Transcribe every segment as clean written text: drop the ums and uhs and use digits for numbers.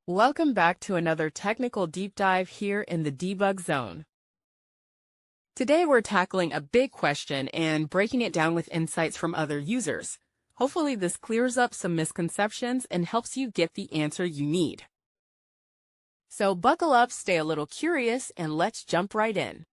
Welcome back to another technical deep dive here in the debug zone. Today we're tackling a big question and breaking it down with insights from other users. Hopefully this clears up some misconceptions and helps you get the answer you need. So buckle up, stay a little curious, and let's jump right in.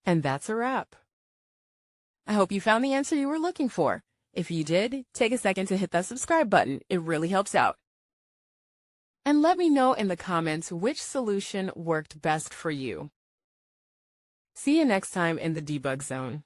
And that's a wrap. I hope you found the answer you were looking for. If you did, take a second to hit that subscribe button. It really helps out. And let me know in the comments which solution worked best for you. See you next time in the debug zone.